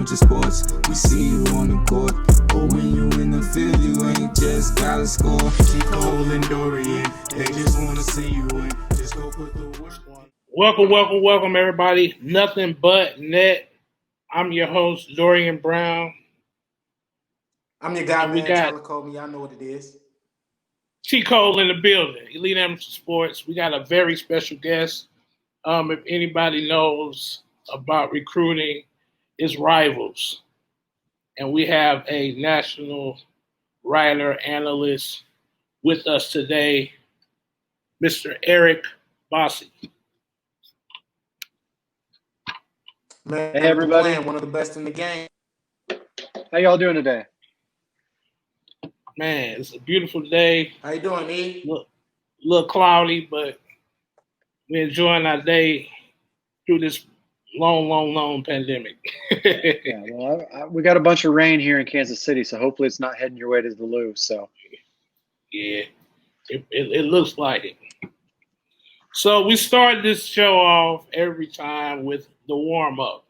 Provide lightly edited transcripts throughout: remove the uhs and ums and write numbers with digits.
with your sports. We see you on the court, or when you in the field, you ain't just gotta score. Keep Cole and Dorian, they just wanna see you win. Just go put the work on. Welcome, everybody. Nothin But Net. I'm your host, Dorian Brown. I'm your guy, man. Tyler Coleman. Y'all know what it is. T. Cole in the building. Elite Amateur Sports. We got a very special guest. If anybody knows about recruiting, it's Rivals. And we have a national writer, analyst with us today, Mr. Eric Bossi. Man, hey, everybody. One of the best in the game. How y'all doing today? Man, it's a beautiful day. How you doing, E? A little cloudy, but we're enjoying our day through this long pandemic. Yeah, well, we got a bunch of rain here in Kansas City, so hopefully it's not heading your way to the Lou. So, yeah, it looks like it. So we start this show off every time with the warm up.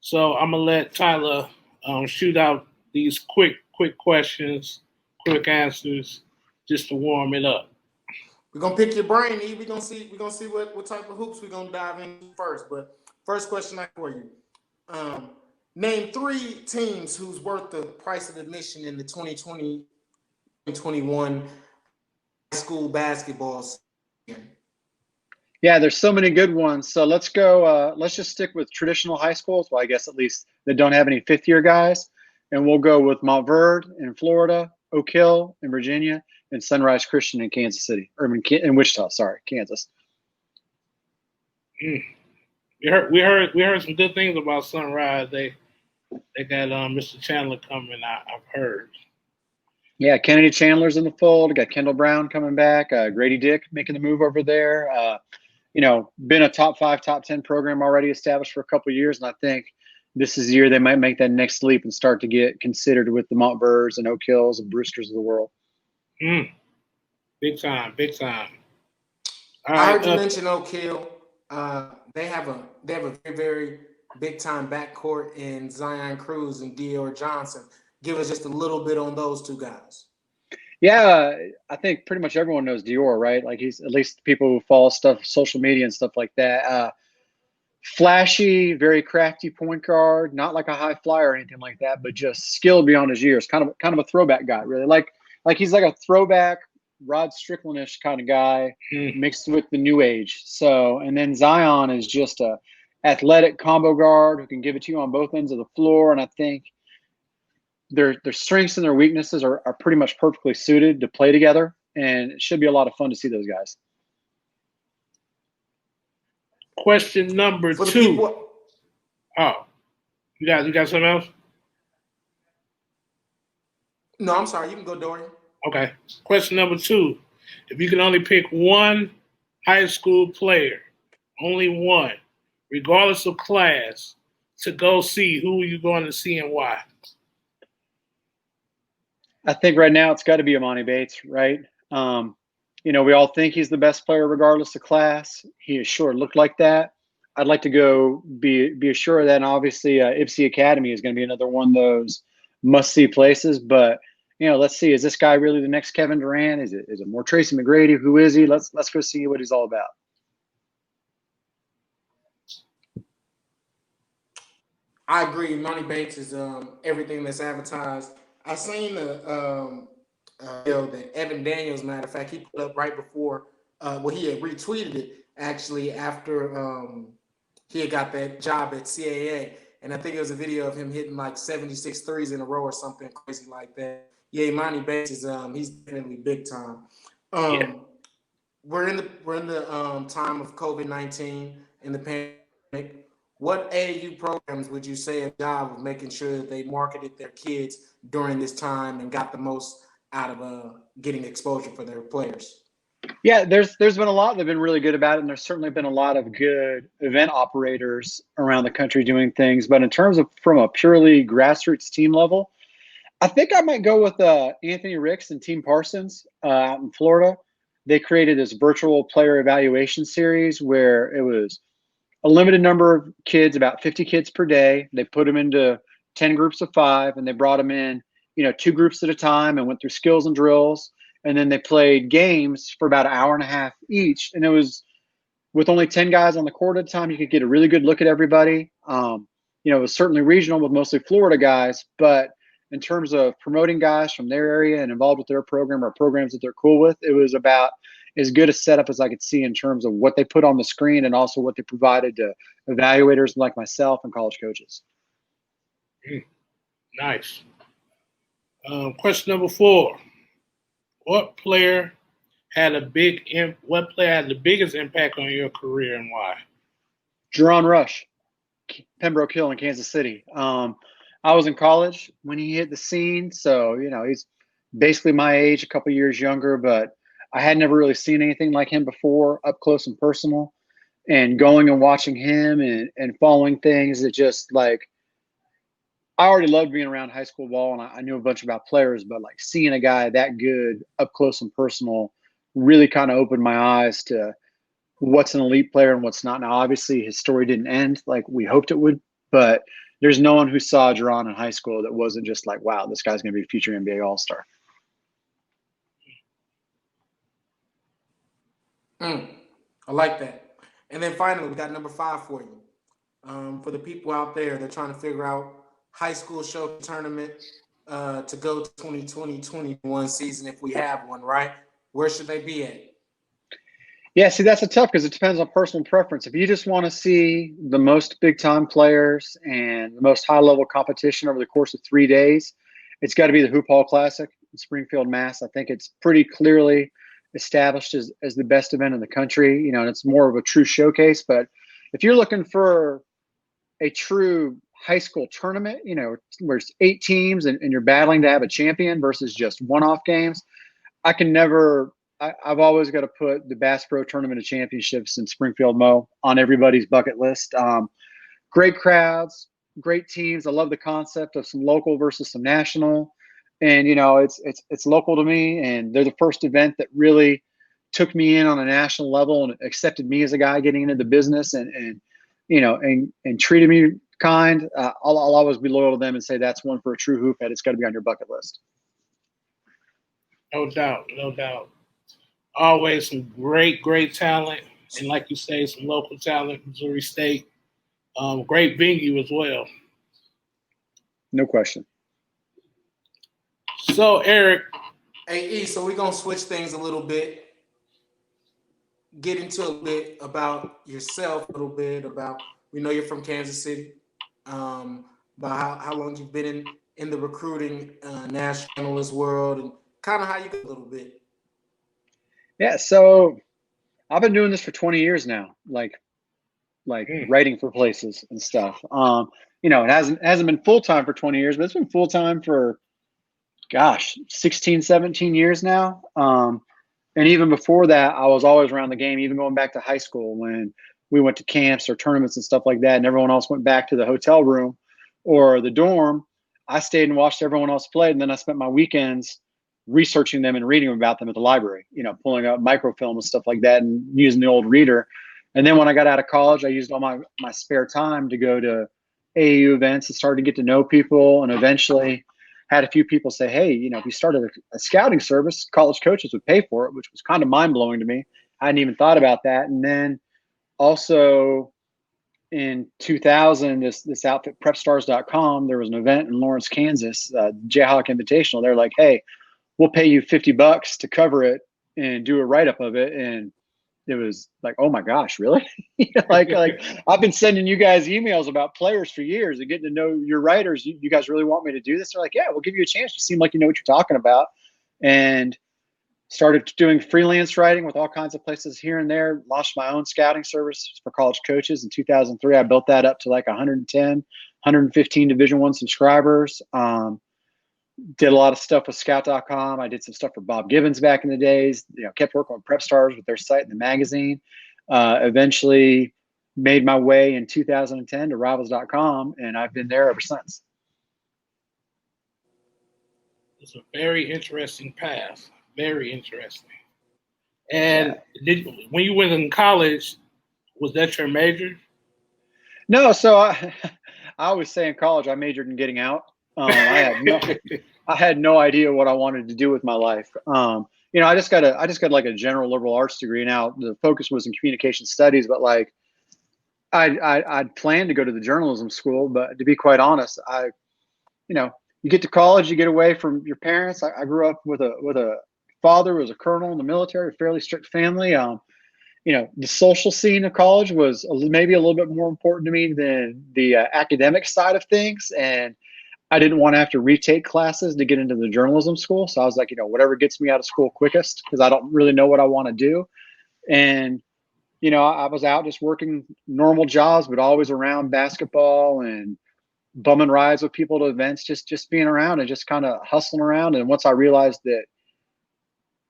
So I'm gonna let Tyler shoot out these quick questions, quick answers, just to warm it up. We're gonna pick your brain, E. We're gonna see what type of hoops we're gonna dive in first. But first question for you. Name 3 teams who's worth the price of admission in the 2020-2021 high school basketball season. Yeah, there's so many good ones. So let's go. Let's just stick with traditional high schools. Well, I guess at least that don't have any fifth-year guys. And we'll go with Mount Verde in Florida, Oak Hill in Virginia, and Sunrise Christian in Kansas City, or in Wichita. Sorry, Kansas. We heard some good things about Sunrise. They got Mr. Chandler coming. I've heard. Yeah, Kennedy Chandler's in the fold. Got Kendall Brown coming back. Grady Dick making the move over there. Been a top 5, top 10 program already established for a couple of years, and I think this is the year they might make that next leap and start to get considered with the Mont Verdes and Oak Hills and Brewsters of the world. Big time. I heard you mention Oak Hill. They have a very, very big time backcourt in Zion Cruz and Dior Johnson. Give us just a little bit on those two guys. Yeah, I think pretty much everyone knows Dior, right? Like he's, at least people who follow stuff, social media and stuff like that. Flashy, very crafty point guard, not like a high flyer or anything like that, but just skilled beyond his years. Kind of a throwback guy, really. Like he's like a throwback Rod Strickland-ish kind of guy mixed with the new age. So, and then Zion is just a athletic combo guard who can give it to you on both ends of the floor. And I think their strengths and their weaknesses are pretty much perfectly suited to play together. And it should be a lot of fun to see those guys. Question number 2. Oh, you got something else? No, I'm sorry. You can go, Dorian. Okay. Question number 2. If you can only pick one high school player, only one, regardless of class, to go see, who are you going to see and why? I think right now it's got to be Imani Bates, right? We all think he's the best player regardless of class. He has sure looked like that. I'd like to go be assured of that. And obviously, Ypsi Academy is going to be another one of those must-see places. But, let's see. Is this guy really the next Kevin Durant? Is it more Tracy McGrady? Who is he? Let's go see what he's all about. I agree. Imani Bates is everything that's advertised. I seen the video that Evan Daniels, matter of fact, he put up right before he had retweeted it actually after he had got that job at CAA. And I think it was a video of him hitting like 76 threes in a row or something crazy like that. Yeah, Imani Bates is he's definitely big time. We're in the time of COVID-19 and the pandemic. What AAU programs would you say a job of making sure that they marketed their kids during this time and got the most out of getting exposure for their players? Yeah, there's been a lot that have been really good about it, and there's certainly been a lot of good event operators around the country doing things. But in terms of from a purely grassroots team level, I think I might go with Anthony Ricks and Team Parsons out in Florida. They created this virtual player evaluation series where it was a limited number of kids, about 50 kids per day. They put them into 10 groups of 5, and they brought them in, 2 groups at a time, and went through skills and drills. And then they played games for about an hour and a half each. And it was with only 10 guys on the court at a time, you could get a really good look at everybody. It was certainly regional with mostly Florida guys, but in terms of promoting guys from their area and involved with their program or programs that they're cool with, it was about as good a setup as I could see in terms of what they put on the screen and also what they provided to evaluators like myself and college coaches. Nice. Question number 4. What player had the biggest impact on your career and why? Geron Rush, Pembroke Hill in Kansas City. I was in college when he hit the scene, so he's basically my age, a couple years younger, but I had never really seen anything like him before, up close and personal. And going and watching him and following things, it just I already loved being around high school ball, and I knew a bunch about players, but seeing a guy that good up close and personal really kind of opened my eyes to what's an elite player and what's not. Now, obviously, his story didn't end like we hoped it would, but there's no one who saw Geron in high school that wasn't just like, wow, this guy's going to be a future NBA All-Star. I like that. And then finally, we got number 5 for you. For the people out there, they're trying to figure out high school show tournament to go to 2020-21 season if we have one, right? Where should they be at? Yeah, see, that's a tough because it depends on personal preference. If you just want to see the most big-time players and the most high-level competition over the course of 3 days, it's got to be the Hoop Hall Classic in Springfield, Mass. I think it's pretty clearly established as the best event in the country, and it's more of a true showcase. But if you're looking for a true high school tournament, where it's 8 teams and you're battling to have a champion versus just one-off games, I've always got to put the Bass Pro Tournament of Championships in Springfield Mo on everybody's bucket list. Great crowds, great teams. I love the concept of some local versus some national. And, it's local to me, and they're the first event that really took me in on a national level and accepted me as a guy getting into the business and treated me kind. I'll always be loyal to them and say that's one for a true hoop head. It's got to be on your bucket list. No doubt. Always some great talent. And like you say, some local talent, Missouri State. Great venue as well. No question. So, Eric. Hey, E, so we're going to switch things a little bit. Get into a bit about yourself, a little bit about, we know you're from Kansas City, about how long you've been in the recruiting national analyst world and kind of how you go a little bit. Yeah, so I've been doing this for 20 years now, writing for places and stuff. It hasn't been full-time for 20 years, but it's been full-time for 16, 17 years now. And even before that, I was always around the game, even going back to high school when we went to camps or tournaments and stuff like that, and everyone else went back to the hotel room or the dorm. I stayed and watched everyone else play, and then I spent my weekends researching them and reading about them at the library, pulling up microfilm and stuff like that and using the old reader. And then when I got out of college, I used all my spare time to go to AAU events and started to get to know people, and eventually had a few people say, hey, if you started a scouting service, college coaches would pay for it, which was kind of mind-blowing to me. I hadn't even thought about that. And then also in 2000, this outfit, prepstars.com, there was an event in Lawrence, Kansas, Jayhawk Invitational. They're like, hey, we'll pay you $50 to cover it and do a write-up of it. And it was like, oh my gosh, really? like I've been sending you guys emails about players for years and getting to know your writers. You guys really want me to do this? They're like, yeah, we'll give you a chance. You seem like you know what you're talking about. And started doing freelance writing with all kinds of places here and there. Launched my own scouting service for college coaches in 2003. I built that up to 110, 115 Division I subscribers. Did a lot of stuff with scout.com. I did some stuff for Bob Gibbons back in the days, kept working with Prep Stars with their site and the magazine. Eventually made my way in 2010 to rivals.com, and I've been there ever since. It's a very interesting path. Very interesting. And when you went in college, was that your major? No, so I always say in college I majored in getting out. I had no idea what I wanted to do with my life. I just got like a general liberal arts degree. Now the focus was in communication studies, but like I'd planned to go to the journalism school, but to be quite honest, you get to college, you get away from your parents. I grew up with a father who was a colonel in the military, a fairly strict family. The social scene of college was maybe a little bit more important to me than the academic side of things. And I didn't want to have to retake classes to get into the journalism school. So I was like, whatever gets me out of school quickest, because I don't really know what I want to do. And, I was out just working normal jobs, but always around basketball and bumming rides with people to events, just being around and just kind of hustling around. And once I realized that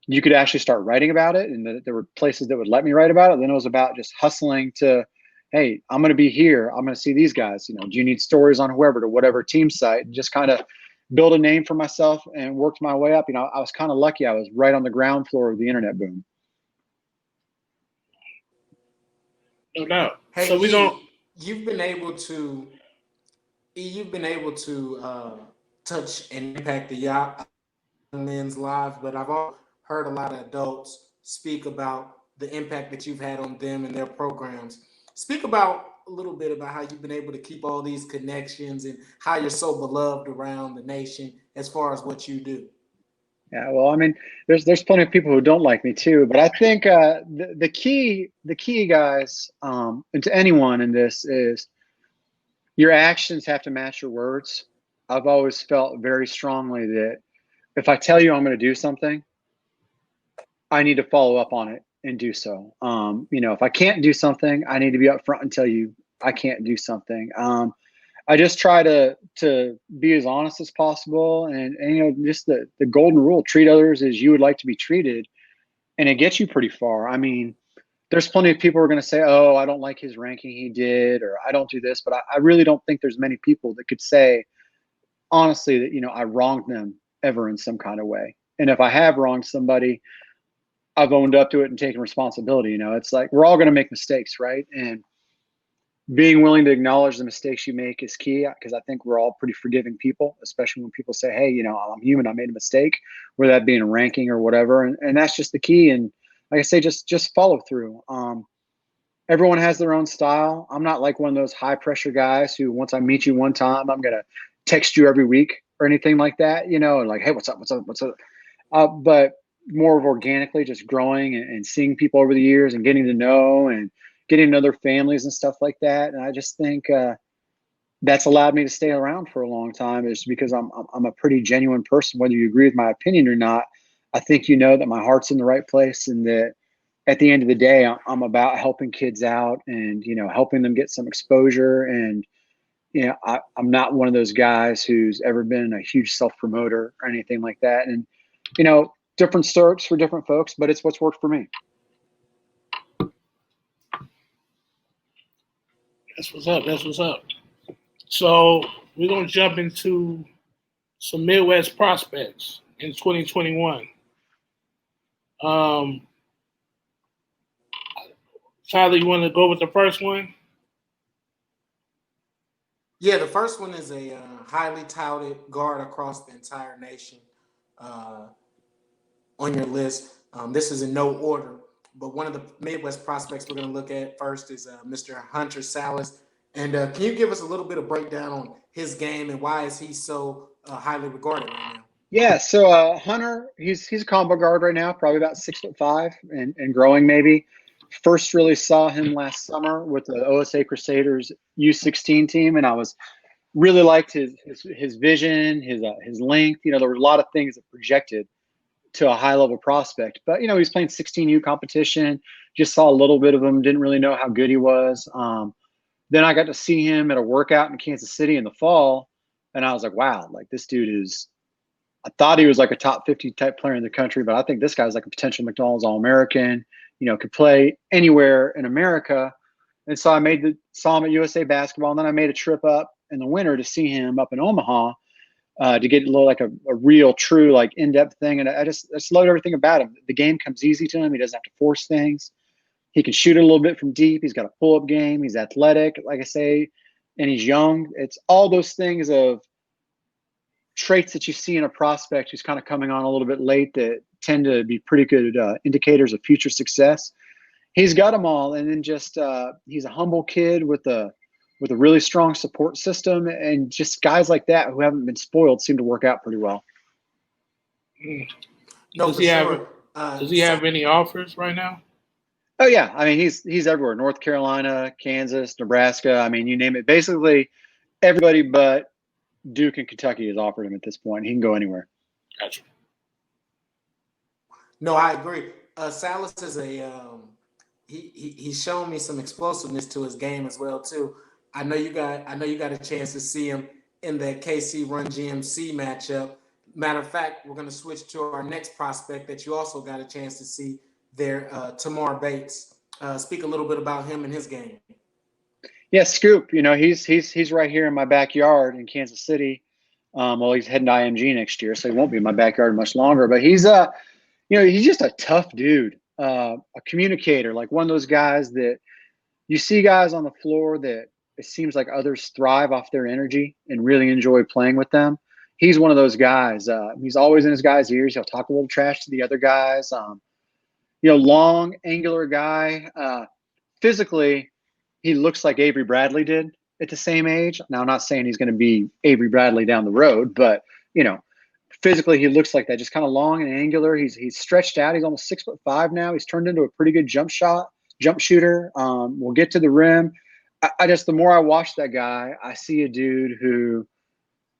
you could actually start writing about it and that there were places that would let me write about it, then it was about just hustling to, hey, I'm going to be here. I'm going to see these guys. Do you need stories on whoever to whatever team site, and just kind of build a name for myself and worked my way up. I was kind of lucky. I was right on the ground floor of the internet boom. No doubt. Hey, so you've been able to touch and impact the young men's lives, but I've also heard a lot of adults speak about the impact that you've had on them and their programs. Speak about a little bit about how you've been able to keep all these connections and how you're so beloved around the nation as far as what you do. Yeah, well, I mean, there's plenty of people who don't like me too, but I think the key, guys, and to anyone in this is your actions have to match your words. I've always felt very strongly that if I tell you I'm going to do something, I need to follow up on it and do so. If I can't do something, I need to be upfront and tell you I can't do something. I just try to be as honest as possible, and just the golden rule: treat others as you would like to be treated, and it gets you pretty far. I mean, there's plenty of people who are going to say, "Oh, I don't like his ranking he did," or "I don't do this," but I really don't think there's many people that could say honestly that I wronged them ever in some kind of way. And if I have wronged somebody, I've owned up to it and taken responsibility. It's like we're all going to make mistakes, right? And being willing to acknowledge the mistakes you make is key, because I think we're all pretty forgiving people, especially when people say, hey, I'm human, I made a mistake, whether that be in a ranking or whatever. And that's just the key. And like I say, just follow through. Everyone has their own style. I'm not like one of those high pressure guys who, once I meet you one time, I'm going to text you every week or anything like that, and like, hey, what's up? But more of organically just growing and seeing people over the years and getting to know and getting to know their families and stuff like that. And I just think that's allowed me to stay around for a long time, is because I'm a pretty genuine person. Whether you agree with my opinion or not, I think that my heart's in the right place, and that at the end of the day, I'm about helping kids out and, helping them get some exposure. And, I'm not one of those guys who's ever been a huge self-promoter or anything like that. And, different strokes for different folks, but it's what's worked for me. That's what's up. So we're going to jump into some Midwest prospects in 2021. Tyler, you want to go with the first one? Yeah, the first one is a highly touted guard across the entire nation on your list. This is in no order, but one of the Midwest prospects we're going to look at first is Mr. Hunter Sallis. And can you give us a little bit of breakdown on his game and why is he so highly regarded right now? Yeah, so Hunter, he's a combo guard right now, probably about 6'5" and growing maybe. First really saw him last summer with the OSA Crusaders U16 team, and I was really liked his vision, his length. There were a lot of things that projected to a high level prospect. But he was playing 16U competition. Just saw a little bit of him. Didn't really know how good he was. Then I got to see him at a workout in Kansas City in the fall, and I was like, wow, like this dude is. I thought he was like a top 50 type player in the country, but I think this guy's like a potential McDonald's All-American. Could play anywhere in America. And so I saw him at USA Basketball, and then I made a trip up in the winter to see him up in Omaha to get a little like a real, true, like in-depth thing. And I just loved everything about him. The game comes easy to him. He doesn't have to force things. He can shoot it a little bit from deep. He's got a pull-up game. He's athletic, like I say, and he's young. It's all those things of traits that you see in a prospect who's kind of coming on a little bit late that tend to be pretty good indicators of future success. He's got them all, and then just he's a humble kid with a really strong support system, and just guys like that who haven't been spoiled seem to work out pretty well. No, does for he sure. does he have any offers right now? Oh yeah, I mean he's everywhere. North Carolina, Kansas, Nebraska. I mean, you name it. Basically, everybody but Duke and Kentucky has offered him at this point. He can go anywhere. Gotcha. No, I agree. Sallis is he's shown me some explosiveness to his game as well too. I know you got a chance to see him in that KC Run GMC matchup. Matter of fact, we're going to switch to our next prospect that you also got a chance to see there, Tamar Bates. Speak a little bit about him and his game. Yeah, Scoop. He's right here in my backyard in Kansas City. Well, he's heading to IMG next year, so he won't be in my backyard much longer. But he's he's just a tough dude, a communicator, like one of those guys that you see guys on the floor that it seems like others thrive off their energy and really enjoy playing with them. He's one of those guys. He's always in his guys' ears. He'll talk a little trash to the other guys. Long, angular guy. Physically, he looks like Avery Bradley did at the same age. Now, I'm not saying he's going to be Avery Bradley down the road, but, physically he looks like that, just kind of long and angular. He's stretched out. He's almost 6'5" now. He's turned into a pretty good jump shooter. We'll get to the rim. The more I watch that guy, I see a dude who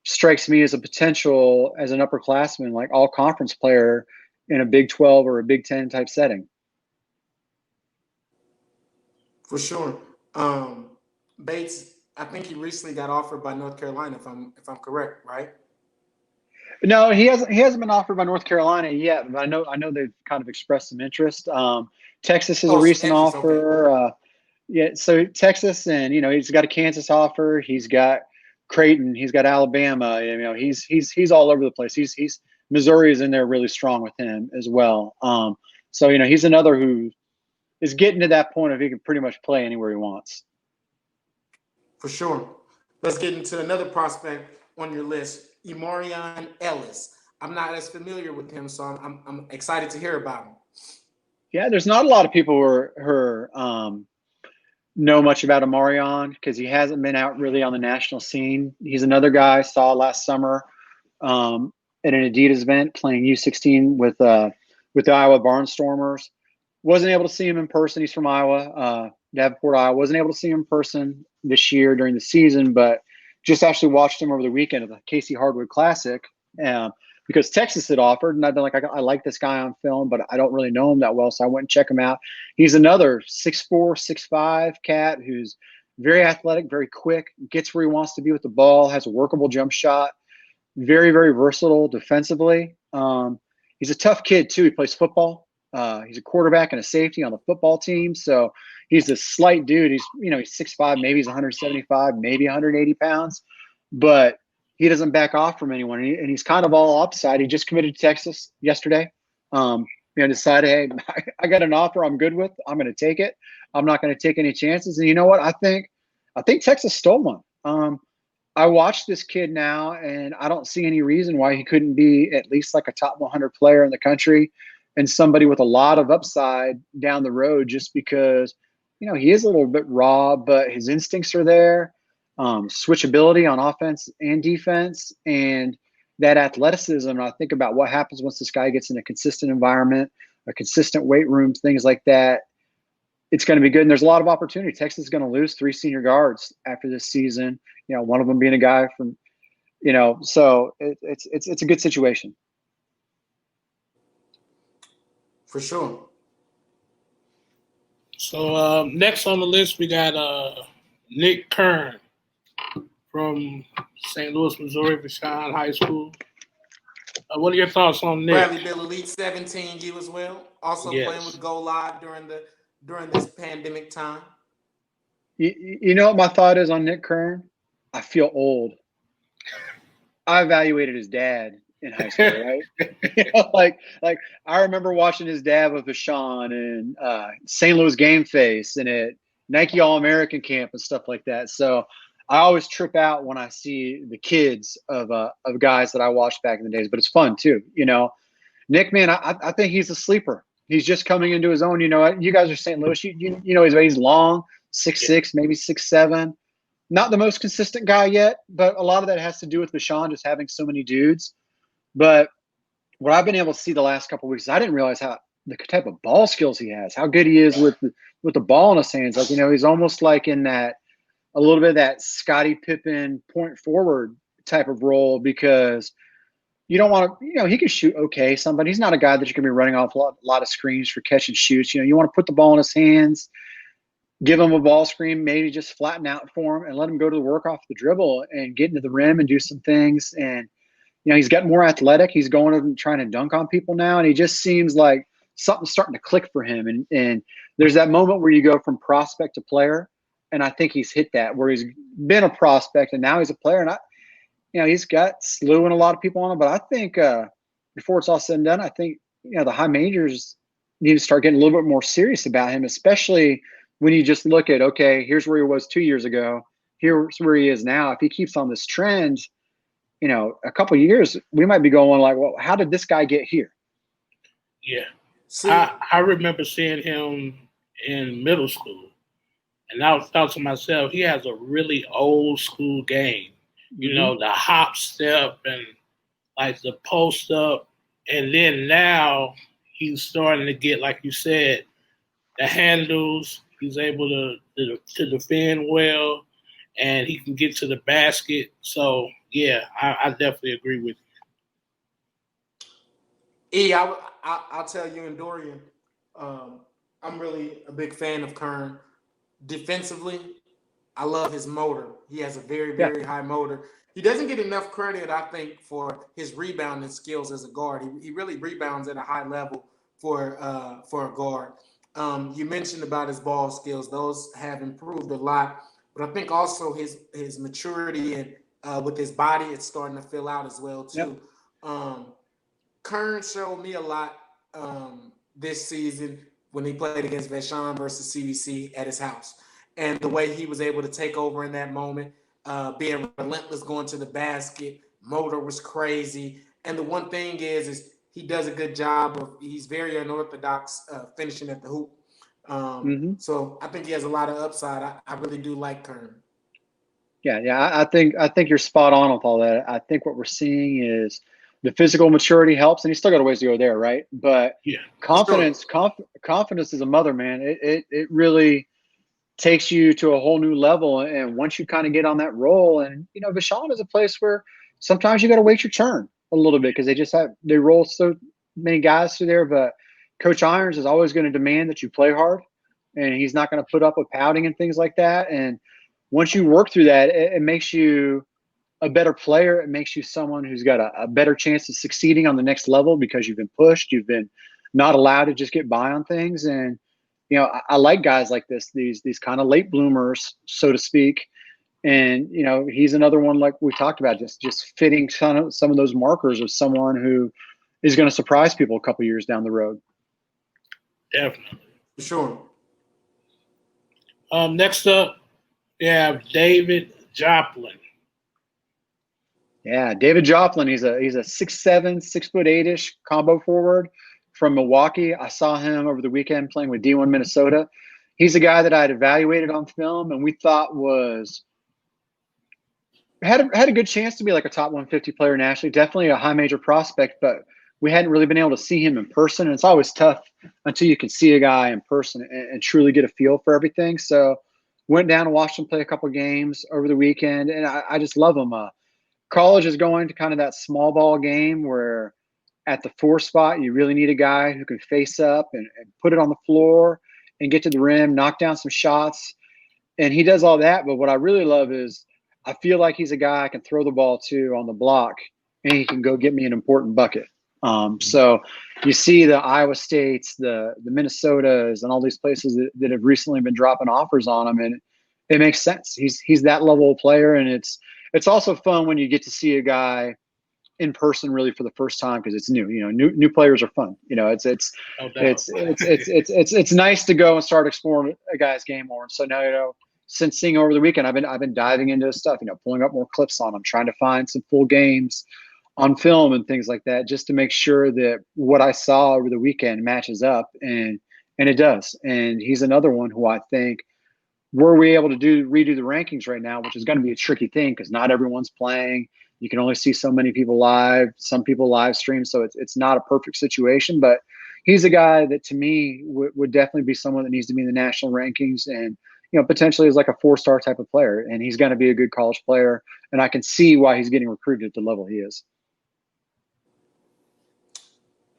strikes me as a potential as an upperclassman, like all conference player in a Big 12 or a Big 10 type setting. For sure. Bates, I think he recently got offered by North Carolina, if I'm correct, right? No, he hasn't been offered by North Carolina yet, but I know they've kind of expressed some interest. Texas is a recent offer. Okay. So Texas, and he's got a Kansas offer. He's got Creighton. He's got Alabama. He's all over the place. He's Missouri is in there really strong with him as well. So he's another who is getting to that point of he can pretty much play anywhere he wants. For sure. Let's get into another prospect on your list, Emarion Ellis. I'm not as familiar with him, so I'm excited to hear about him. Yeah, there's not a lot of people who know much about Emarion because he hasn't been out really on the national scene. He's another guy I saw last summer at an Adidas event playing U16 with the Iowa Barnstormers. Wasn't able to see him in person. He's from Iowa, Davenport, Iowa. Wasn't able to see him in person this year during the season, but just actually watched him over the weekend at the Casey Hardwood Classic because Texas had offered, and I've been like, I like this guy on film, but I don't really know him that well, so I went and check him out. He's another 6'4", 6'5" cat who's very athletic, very quick, gets where he wants to be with the ball, has a workable jump shot, very, very versatile defensively. He's a tough kid, too. He plays football. He's a quarterback and a safety on the football team, so he's a slight dude. He's 6'5", maybe he's 175, maybe 180 pounds, but he doesn't back off from anyone, and he's kind of all upside. He just committed to Texas yesterday. Decided, hey, I got an offer I'm good with. I'm going to take it. I'm not going to take any chances. And you know what? I think Texas stole one. I watched this kid now, and I don't see any reason why he couldn't be at least like a top 100 player in the country and somebody with a lot of upside down the road just because, he is a little bit raw, but his instincts are there. Switchability on offense and defense, and that athleticism. I think about what happens once this guy gets in a consistent environment, a consistent weight room, things like that. It's going to be good, and there's a lot of opportunity. Texas is going to lose 3 senior guards after this season. One of them being a guy from, so it's a good situation. For sure. So next on the list, we got Nick Kern from St. Louis, Missouri, Vashon High School. What are your thoughts on Nick? Bradley Bill Elite 17U as well. Also playing with Go Live during this pandemic time. You know what my thought is on Nick Kern? I feel old. I evaluated his dad in high school, right? Like I remember watching his dad with Vashon and St. Louis Game Face and at Nike All-American Camp and stuff like that. So I always trip out when I see the kids of guys that I watched back in the days, but it's fun too. Nick, man, I think he's a sleeper. He's just coming into his own. You guys are St. Louis. You know he's long, 6'6", maybe 6'7". Not the most consistent guy yet, but a lot of that has to do with Vashon just having so many dudes. But what I've been able to see the last couple of weeks, I didn't realize how the type of ball skills he has, how good he is with the ball in his hands. Like, he's almost like in that a little bit of that Scottie Pippen point forward type of role, because you don't want to, he can shoot okay, but he's not a guy that you're going to be running off a lot of screens for catch and shoots. You want to put the ball in his hands, give him a ball screen, maybe just flatten out for him and let him go to the work off the dribble and get into the rim and do some things. And, he's gotten more athletic. He's going and trying to dunk on people now. And he just seems like something's starting to click for him. And there's that moment where you go from prospect to player. And I think he's hit that, where he's been a prospect and now he's a player. And he's got slewing a lot of people on him. But I think before it's all said and done, I think, the high majors need to start getting a little bit more serious about him, especially when you just look at, okay, here's where he was 2 years ago. Here's where he is now. If he keeps on this trend, a couple of years, we might be going like, well, how did this guy get here? Yeah. I remember seeing him in middle school. And I thought to myself, he has a really old school game. The hop step and like the post up. And then now he's starting to get, like you said, the handles. He's able to defend well, and he can get to the basket. So, yeah, I definitely agree with you. I'll tell you and Dorian, I'm really a big fan of Kern. Defensively, I love his motor. He has a very, very high motor. He doesn't get enough credit, I think, for his rebounding skills as a guard. He really rebounds at a high level for a guard. You mentioned about his ball skills; those have improved a lot. But I think also his maturity and with his body, it's starting to fill out as well too. Yep. Kern showed me a lot this season when he played against Vashon versus CBC at his house, and the way he was able to take over in that moment, being relentless, going to the basket, motor was crazy. And the one thing is he does a good job of, he's very unorthodox finishing at the hoop. So I think he has a lot of upside. I really do like Kern. Yeah. I think you're spot on with all that. I think what we're seeing is the physical maturity helps, and he's still got a ways to go there, right? But confidence is a mother, man. It really takes you to a whole new level. And once you kind of get on that roll, and Vashon is a place where sometimes you got to wait your turn a little bit, because they roll so many guys through there. But Coach Irons is always going to demand that you play hard, and he's not going to put up with pouting and things like that. And once you work through that, it makes you a better player. It makes you someone who's got a better chance of succeeding on the next level, because you've been pushed. You've been not allowed to just get by on things. And, I like guys like this, these kind of late bloomers, so to speak. And, he's another one, like we talked about, just fitting some of those markers of someone who is going to surprise people a couple years down the road. Definitely. For sure. Next up, we have David Joplin. Yeah, David Joplin. He's a 6'7", 6'8" combo forward from Milwaukee. I saw him over the weekend playing with D1 Minnesota. He's a guy that I had evaluated on film and we thought had a good chance to be like a top 150 player nationally. Definitely a high major prospect, but we hadn't really been able to see him in person. And it's always tough until you can see a guy in person and truly get a feel for everything. So went down and watched him play a couple of games over the weekend, and I just love him. College is going to kind of that small ball game where at the 4 spot, you really need a guy who can face up and put it on the floor and get to the rim, knock down some shots. And he does all that. But what I really love is I feel like he's a guy I can throw the ball to on the block, and he can go get me an important bucket. So you see the Iowa States, the Minnesotas, and all these places that have recently been dropping offers on him, and it makes sense. He's that level of player, and it's also fun when you get to see a guy in person really for the first time because it's new. New players are fun. It's No doubt. it's nice to go and start exploring a guy's game more. And so now, since seeing over the weekend, I've been diving into his stuff, pulling up more clips on him, trying to find some full games on film and things like that, just to make sure that what I saw over the weekend matches up, and it does. And he's another one who I think, were we able to redo the rankings right now, which is going to be a tricky thing because not everyone's playing. You can only see so many people live. Some people live stream, so it's not a perfect situation. But he's a guy that to me would definitely be someone that needs to be in the national rankings, and potentially is like a 4-star type of player. And he's going to be a good college player, and I can see why he's getting recruited at the level he is.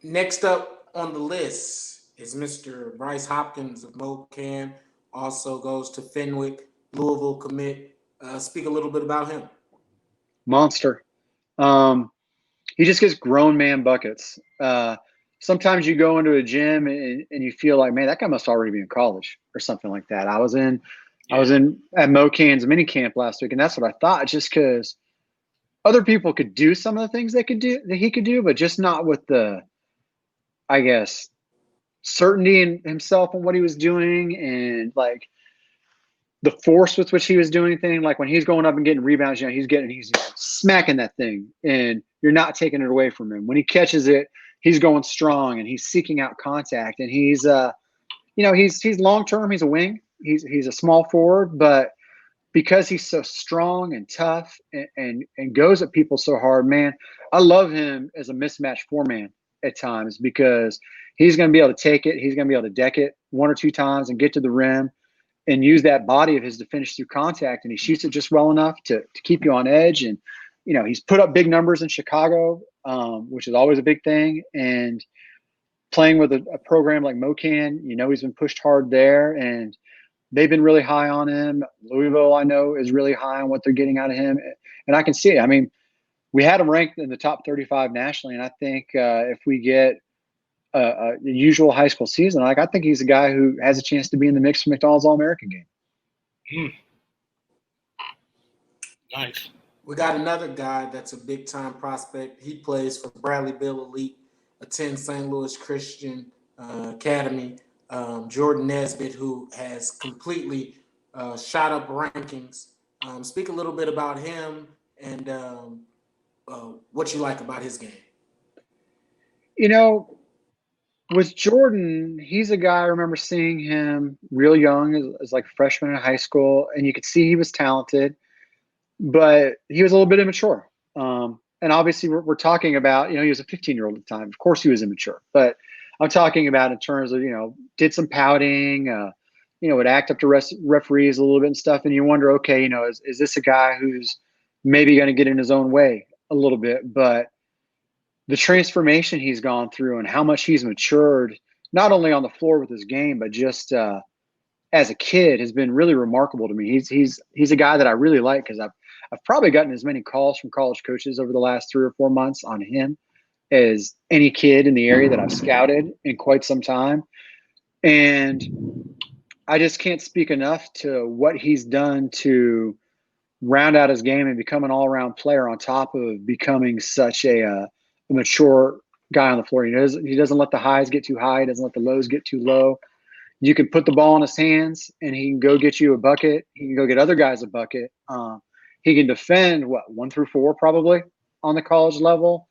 Next up on the list is Mr. Bryce Hopkins of MoKan. Also goes to Fenwick, Louisville commit. Speak a little bit about him. Monster. He just gets grown man buckets. Sometimes you go into a gym and you feel like, man, that guy must already be in college or something like that. I was in at MoKan's mini camp last week, and that's what I thought, just because other people could do some of the things that he could do, but just not with the, I guess, certainty in himself and what he was doing, and like the force with which he was doing things. Like when he's going up and getting rebounds, he's smacking that thing, and you're not taking it away from him. When he catches it, he's going strong and he's seeking out contact. And he's he's long term. He's a wing. He's a small forward, but because he's so strong and tough and goes at people so hard, man, I love him as a mismatch 4-man at times, because he's going to be able to take it. He's going to be able to deck it 1 or 2 times and get to the rim and use that body of his to finish through contact. And he shoots it just well enough to keep you on edge. And, he's put up big numbers in Chicago, which is always a big thing. And playing with a program like MoKan, he's been pushed hard there, and they've been really high on him. Louisville, I know, is really high on what they're getting out of him. And I can see it. I mean, we had him ranked in the top 35 nationally. And I think if we get the usual high school season, I think he's a guy who has a chance to be in the mix for McDonald's All-American game. Nice. We got another guy that's a big-time prospect. He plays for Bradleyville Elite, attends St. Louis Christian Academy. Jordan Nesbitt, who has completely shot up rankings. Speak a little bit about him and what you like about his game. With Jordan, he's a guy, I remember seeing him real young as like a freshman in high school, and you could see he was talented, but he was a little bit immature. And obviously we're talking about, he was a 15-year-old at the time. Of course he was immature, but I'm talking about in terms of, did some pouting, would act up to referees a little bit and stuff. And you wonder, okay, is this a guy who's maybe going to get in his own way a little bit? But the transformation he's gone through and how much he's matured, not only on the floor with his game, but just as a kid, has been really remarkable to me. He's a guy that I really like, because I've probably gotten as many calls from college coaches over the last 3 or 4 months on him as any kid in the area that I've scouted in quite some time. And I just can't speak enough to what he's done to round out his game and become an all-around player, on top of becoming such a mature guy on the floor. He doesn't let the highs get too high. He doesn't let the lows get too low. You can put the ball in his hands and he can go get you a bucket. He can go get other guys a bucket. He can defend 1 through 4 probably on the college level.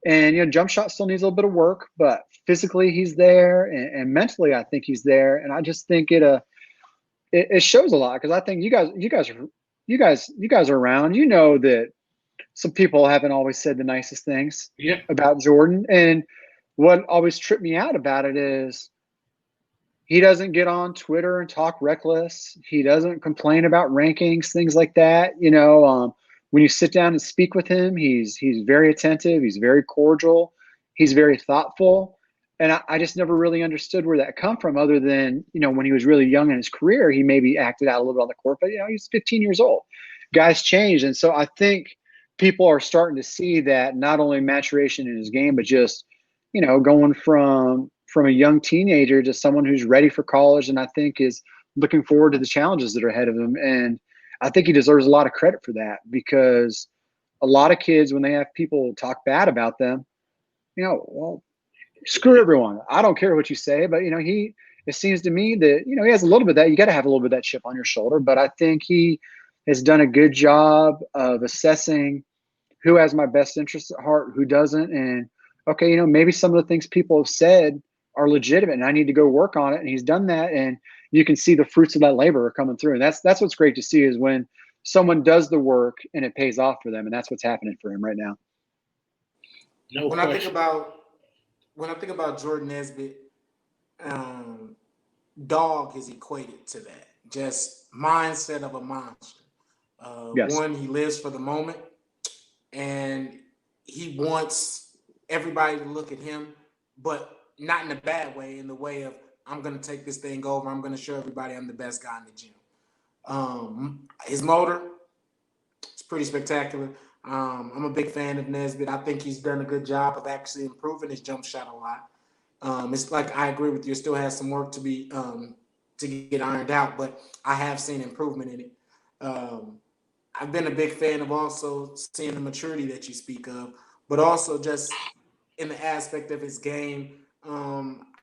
And, jump shot still needs a little bit of work, but physically he's there, and mentally I think he's there. And I just think it shows a lot, because I think you guys are around. That some people haven't always said the nicest things about Jordan. And what always tripped me out about it is he doesn't get on Twitter and talk reckless. He doesn't complain about rankings, things like that. When you sit down and speak with him, he's very attentive. He's very cordial. He's very thoughtful. And I just never really understood where that come from, other than, when he was really young in his career, he maybe acted out a little bit on the court, but, he's 15 years old. Guys change. And so I think people are starting to see that, not only maturation in his game, but just, going from a young teenager to someone who's ready for college, and I think is looking forward to the challenges that are ahead of him. And I think he deserves a lot of credit for that, because a lot of kids, when they have people talk bad about them, well, screw everyone. I don't care what you say, but it seems to me that, he has a little bit of that. You got to have a little bit of that chip on your shoulder, but I think he has done a good job of assessing who has my best interest at heart, who doesn't. And okay, maybe some of the things people have said are legitimate and I need to go work on it. And he's done that. And you can see the fruits of that labor are coming through. And that's what's great to see, is when someone does the work and it pays off for them. And that's what's happening for him right now. When I think about Jordan Nesbitt, dog is equated to that. Just mindset of a monster. Yes. One, he lives for the moment, and he wants everybody to look at him, but not in a bad way, in the way of, I'm going to take this thing over. I'm going to show everybody I'm the best guy in the gym. His motor, it's pretty spectacular. I'm a big fan of Nesbitt. I think he's done a good job of actually improving his jump shot a lot. It's like, I agree with you. It still has some work to be to get ironed out, but I have seen improvement in it. I've been a big fan of also seeing the maturity that you speak of, but also just in the aspect of his game,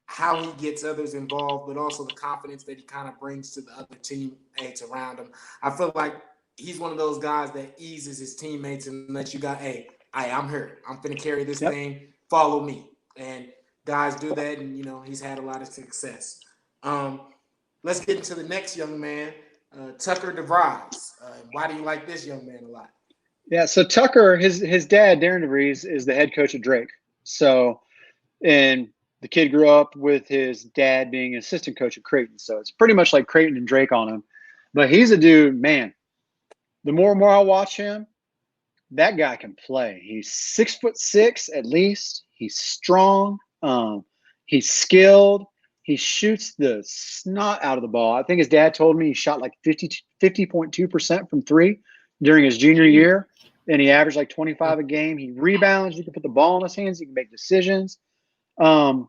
how he gets others involved, but also the confidence that he kind of brings to the other teammates around him. I feel like he's one of those guys that eases his teammates and lets you go, hey, I'm here. I'm finna carry this thing. Follow me. And guys do that, and, he's had a lot of success. Let's get into the next young man, Tucker DeVries. Why do you like this young man a lot? Yeah, so Tucker, his dad, Darren DeVries, is the head coach at Drake. So, and the kid grew up with his dad being an assistant coach at Creighton. So it's pretty much like Creighton and Drake on him. But he's a dude, man, the more and more I watch him, that guy can play. He's 6'6" at least. He's strong. He's skilled. He shoots the snot out of the ball. I think his dad told me he shot like 50.2% from three during his junior year, and he averaged like 25 a game. He rebounds. You can put the ball in his hands. He can make decisions. I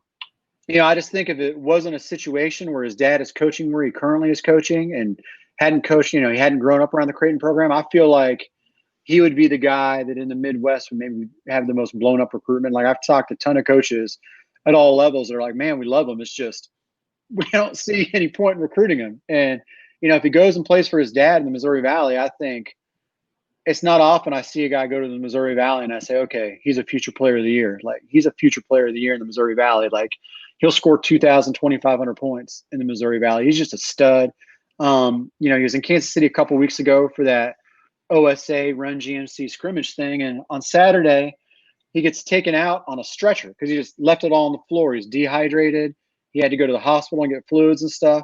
just think if it wasn't a situation where his dad is coaching where he currently is coaching and hadn't coached, he hadn't grown up around the Creighton program, I feel like he would be the guy that in the Midwest would maybe have the most blown up recruitment. Like, I've talked to a ton of coaches at all levels that are like, man, we love him. It's just, we don't see any point in recruiting him. And, if he goes and plays for his dad in the Missouri Valley, I think it's not often I see a guy go to the Missouri Valley and I say, okay, he's a future player of the year. Like, he's a future player of the year in the Missouri Valley. Like, he'll score 2,000, 2,500 points in the Missouri Valley. He's just a stud. He was in Kansas City a couple weeks ago for that OSA Run GMC scrimmage thing. And on Saturday, he gets taken out on a stretcher because he just left it all on the floor. He's dehydrated. He had to go to the hospital and get fluids and stuff.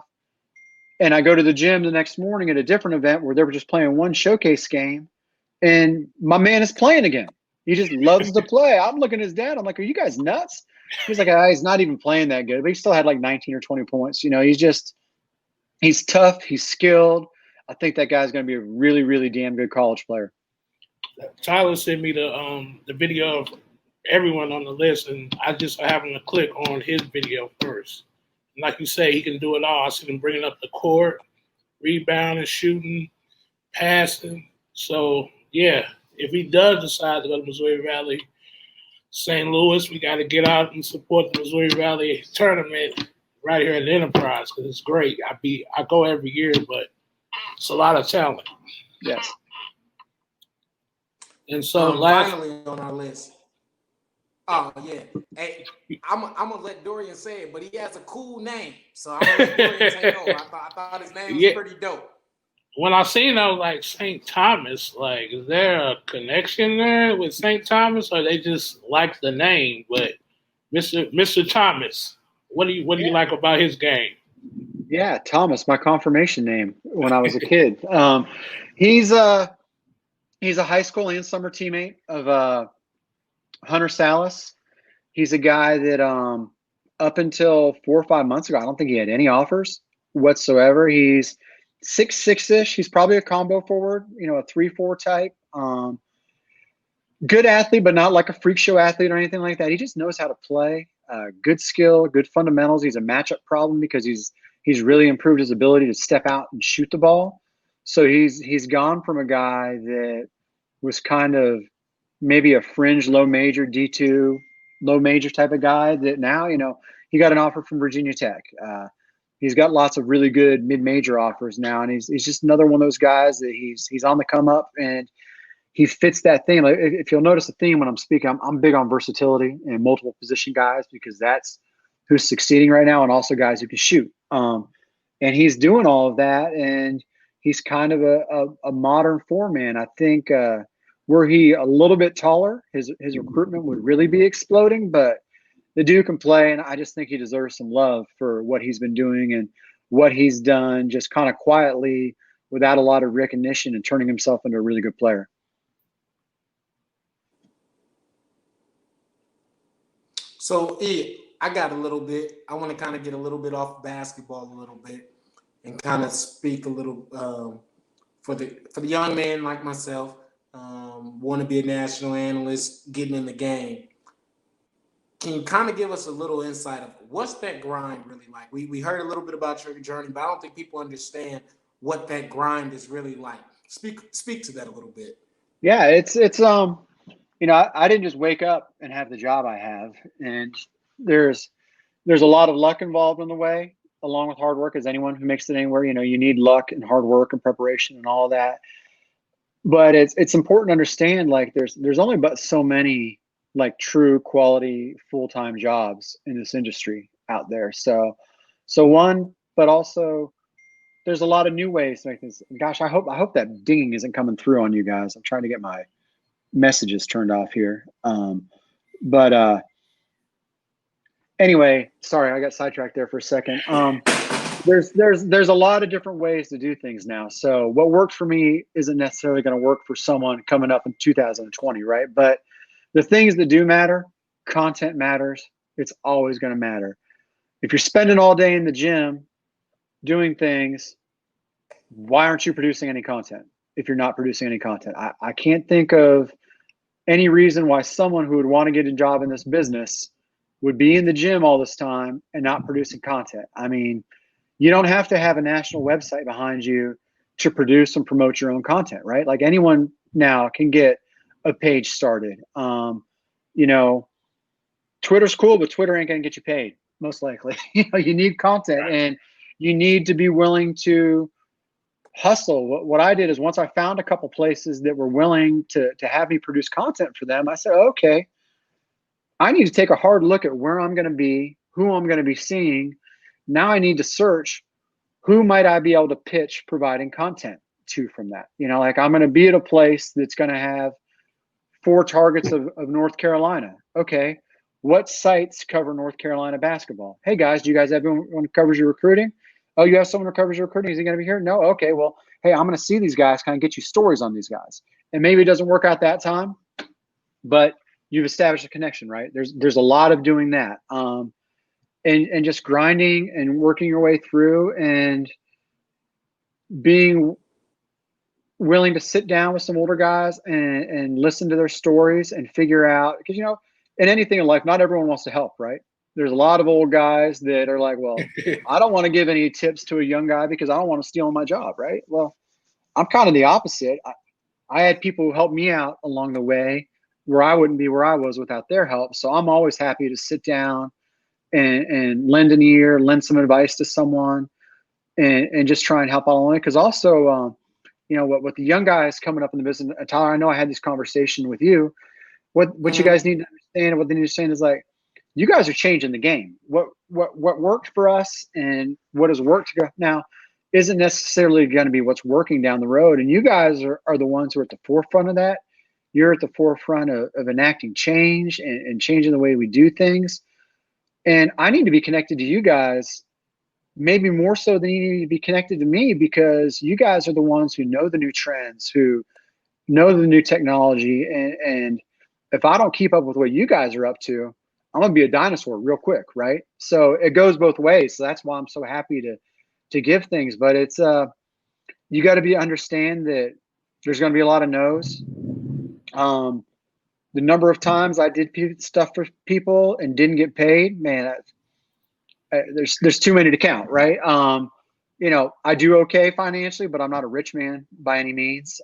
And I go to the gym the next morning at a different event where they were just playing one showcase game, and my man is playing again. He just loves to play. I'm looking at his dad. I'm like, are you guys nuts? He's like, he's not even playing that good, but he still had like 19 or 20 points. He's tough. He's skilled. I think that guy's going to be a really, really damn good college player. Tyler sent me the video of everyone on the list, and I just happened to click on his video first. And like you say, he can do it all. I see him bringing up the court, rebounding, shooting, passing. So, yeah, if he does decide to go to Missouri Valley, St. Louis, we got to get out and support the Missouri Valley tournament right here at the Enterprise because it's great. I go every year, but it's a lot of talent. Yes. And so finally on our list. Oh yeah. Hey, I'm gonna let Dorian say it, but he has a cool name, so I'm gonna let Dorian take over. I thought his name was pretty dope. When I seen that, I was like, St. Thomas. Like, is there a connection there with St. Thomas, or they just like the name? But Mr. Thomas, what do you like about his game? Yeah, Thomas, my confirmation name when I was a kid. He's a high school and summer teammate of Hunter Sallis. He's a guy that up until 4 or 5 months ago, I don't think he had any offers whatsoever. He's 6'6"-ish. He's probably a combo forward, a 3-4 type. Good athlete, but not like a freak show athlete or anything like that. He just knows how to play. Good skill, good fundamentals. He's a matchup problem because he's really improved his ability to step out and shoot the ball. So he's gone from a guy that was kind of maybe a fringe low major D2 low major type of guy that now, he got an offer from Virginia Tech. He's got lots of really good mid-major offers now, and he's just another one of those guys that he's on the come up, and he fits that theme. Like, if you'll notice the theme when I'm speaking, I'm big on versatility and multiple position guys, because that's who's succeeding right now, and also guys who can shoot. And he's doing all of that, and he's kind of a modern four-man. I think were he a little bit taller, his recruitment would really be exploding, but the dude can play, and I just think he deserves some love for what he's been doing and what he's done just kind of quietly without a lot of recognition and turning himself into a really good player. So, I got a little bit. I want to kind of get a little bit off basketball a little bit and kind of speak a little for the young man like myself, want to be a national analyst, getting in the game. Can you kind of give us a little insight of what's that grind really like? We heard a little bit about your journey, but I don't think people understand what that grind is really like. Speak to that a little bit. Yeah, it's I didn't just wake up and have the job I have, and there's a lot of luck involved in the way, along with hard work. As anyone who makes it anywhere, you need luck and hard work and preparation and all of that. But it's important to understand, like, there's only but so many like true quality full-time jobs in this industry out there. So one, but also there's a lot of new ways to make this. Gosh, I hope that dinging isn't coming through on you guys. I'm trying to get my messages turned off here. Anyway, sorry, I got sidetracked there for a second. There's a lot of different ways to do things now. So what worked for me isn't necessarily going to work for someone coming up in 2020, right? But the things that do matter, content matters. It's always going to matter. If you're spending all day in the gym doing things, why aren't you producing any content? If you're not producing any content, I can't think of any reason why someone who would want to get a job in this business would be in the gym all this time and not producing content. I mean, you don't have to have a national website behind you to produce and promote your own content, right? Like, anyone now can get a page started. Twitter's cool, but Twitter ain't going to get you paid, most likely. You need content, and you need to be willing to hustle. What I did is, once I found a couple places that were willing to have me produce content for them, I said, okay, I need to take a hard look at where I'm going to be, who I'm going to be seeing. Now I need to search who might I be able to pitch providing content to from that. Like, I'm going to be at a place that's going to have 4 targets of North Carolina. Okay, what sites cover North Carolina basketball? Hey guys, do you guys have anyone who covers your recruiting? Oh, you have someone who covers your recruiting? Is he going to be here? No. Okay, well, hey, I'm going to see these guys, kind of get you stories on these guys. And maybe it doesn't work out that time, but you've established a connection, right? There's a lot of doing that, and just grinding and working your way through, and being willing to sit down with some older guys and listen to their stories and figure out, because in anything in life, not everyone wants to help, right? There's a lot of old guys that are like, well, I don't want to give any tips to a young guy because I don't want to steal my job, right? Well, I'm kind of the opposite. I had people who helped me out along the way where I wouldn't be where I was without their help. So I'm always happy to sit down and lend an ear, lend some advice to someone, and just try and help out along. Because also, what the young guys coming up in the business, Tyler, I know I had this conversation with you. What you guys need to understand, and what they need to understand is, like, you guys are changing the game. What worked for us and what has worked now isn't necessarily going to be what's working down the road. And you guys are the ones who are at the forefront of that. You're at the forefront of enacting change and changing the way we do things. And I need to be connected to you guys, maybe more so than you need to be connected to me, because you guys are the ones who know the new trends, who know the new technology. And if I don't keep up with what you guys are up to, I'm going to be a dinosaur real quick, right? So it goes both ways. So that's why I'm so happy to give things. But it's you got to understand that there's going to be a lot of no's. The number of times I did stuff for people and didn't get paid, man, there's too many to count, right? I do okay financially, but I'm not a rich man by any means.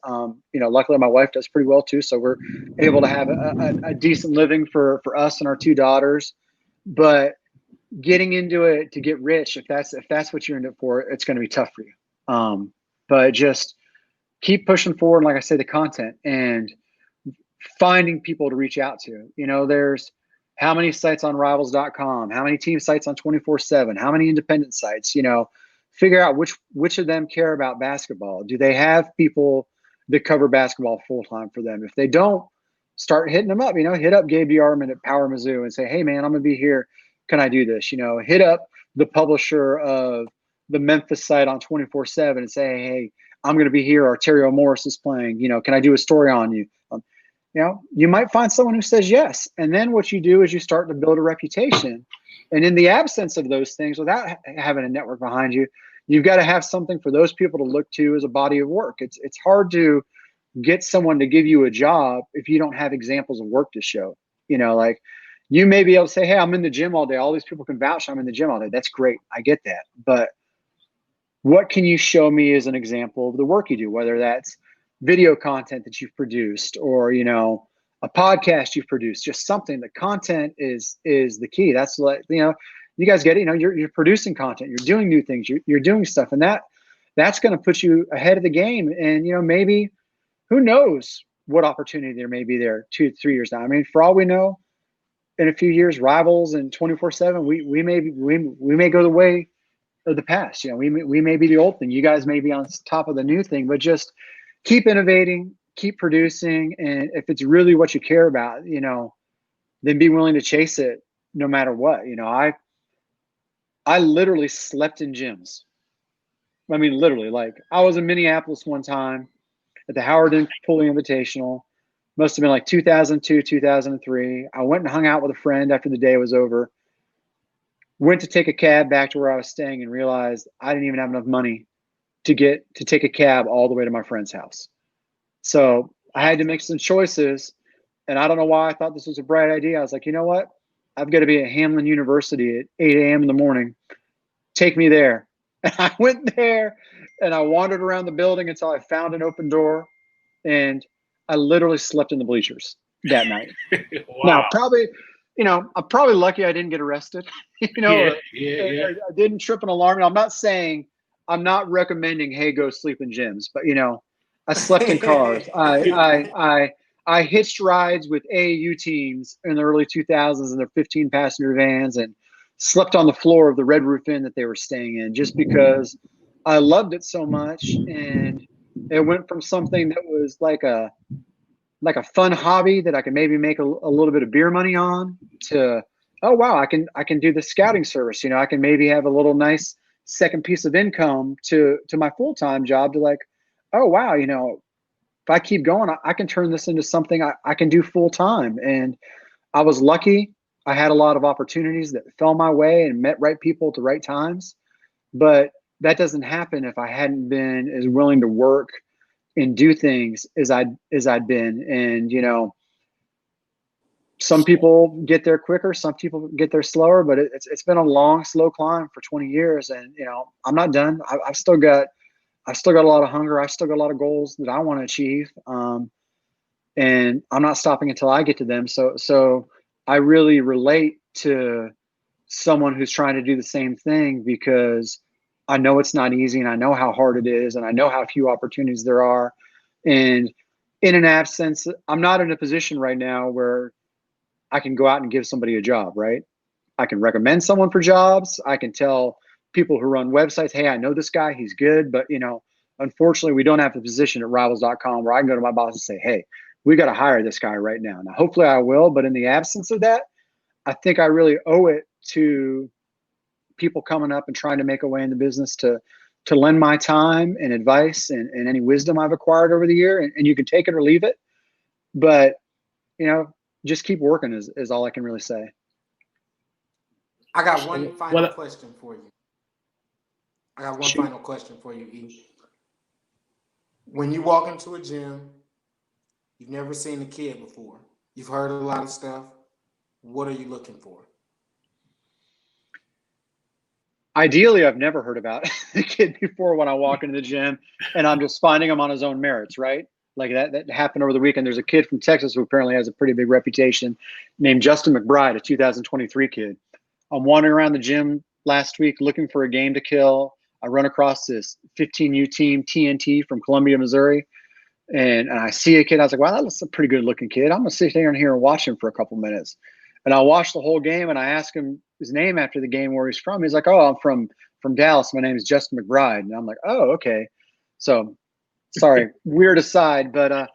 Luckily my wife does pretty well too. So we're able to have a decent living for us and our 2 daughters, but getting into it to get rich, if that's what you're in it for, it's going to be tough for you. But just keep pushing forward. Like I say, the content and finding people to reach out to. There's how many sites on rivals.com, how many team sites on 24/7, how many independent sites, figure out which of them care about basketball. Do they have people that cover basketball full time for them? If they don't, start hitting them up, hit up Gabe DeArmond at Power Mizzou and say, hey man, I'm going to be here. Can I do this? Hit up the publisher of the Memphis site on 24/7 and say, hey, I'm going to be here. Arterio Morris is playing. Can I do a story on you? You might find someone who says yes. And then what you do is you start to build a reputation. And in the absence of those things, without having a network behind you, you've got to have something for those people to look to as a body of work. It's hard to get someone to give you a job if you don't have examples of work to show. Like you may be able to say, hey, I'm in the gym all day. All these people can vouch I'm in the gym all day. That's great. I get that. But what can you show me as an example of the work you do, whether that's video content that you've produced or, a podcast you've produced, just something. The content is the key. That's like, you guys get it, you're producing content, you're doing new things, you're doing stuff, and that's going to put you ahead of the game. And, maybe who knows what opportunity there may be there 2 to 3 years now. I mean, for all we know, in a few years, Rivals and 24/7, we may go the way of the past. We may be the old thing. You guys may be on top of the new thing, but just keep innovating, keep producing. And if it's really what you care about, then be willing to chase it no matter what. I literally slept in gyms. I mean, literally, like I was in Minneapolis one time at the Howard Pulley Invitational. Must have been like 2002, 2003. I went and hung out with a friend after the day was over. Went to take a cab back to where I was staying and realized I didn't even have enough money to take a cab all the way to my friend's house. So I had to make some choices, and I don't know why I thought this was a bright idea. I was like, you know what? I've got to be at Hamlin University at 8 a.m. in the morning. Take me there. And I went there and I wandered around the building until I found an open door, and I literally slept in the bleachers that night. Wow. Now, probably, I'm probably lucky I didn't get arrested. Yeah. I didn't trip an alarm. And I'm not recommending, hey, go sleep in gyms, but I slept in cars. I hitched rides with AAU teams in the early 2000s in their 15-passenger vans and slept on the floor of the Red Roof Inn that they were staying in just because I loved it so much. And it went from something that was like a fun hobby that I could maybe make a little bit of beer money on to, oh, wow, I can do the scouting service. I can maybe have a little nice second piece of income to my full-time job to like, oh, wow, if I keep going, I can turn this into something I can do full-time. And I was lucky. I had a lot of opportunities that fell my way and met right people at the right times. But that doesn't happen if I hadn't been as willing to work and do things as I'd been. And, some people get there quicker, some people get there slower, but it's been a long, slow climb for 20 years. And, I'm not done. I've still got a lot of hunger. I've still got a lot of goals that I want to achieve. And I'm not stopping until I get to them. So I really relate to someone who's trying to do the same thing because I know it's not easy and I know how hard it is and I know how few opportunities there are. And in an absence, I'm not in a position right now where I can go out and give somebody a job, right? I can recommend someone for jobs. I can tell people who run websites, hey, I know this guy, he's good. But, unfortunately, we don't have the position at rivals.com where I can go to my boss and say, hey, we got to hire this guy right now. Now, hopefully I will. But in the absence of that, I think I really owe it to people coming up and trying to make a way in the business to lend my time and advice and any wisdom I've acquired over the year. And you can take it or leave it. But, just keep working is all I can really say. I got one final question for you. E. When you walk into a gym, you've never seen a kid before. You've heard a lot of stuff. What are you looking for? ideally, I've never heard about the kid before when I walk into the gym, and I'm just finding him on his own merits, right? Like that happened over the weekend. There's a kid from Texas who apparently has a pretty big reputation named Justin McBride, a 2023 kid. I'm wandering around the gym last week looking for a game to kill. I run across this 15U team, TNT, from Columbia, Missouri. And I see a kid. I was like, wow, that's a pretty good looking kid. I'm going to sit down here and watch him for a couple minutes. And I watched the whole game, and I asked him his name after the game, where he's from. He's like, oh, I'm from Dallas. My name is Justin McBride. And I'm like, oh, okay. So sorry, weird aside, but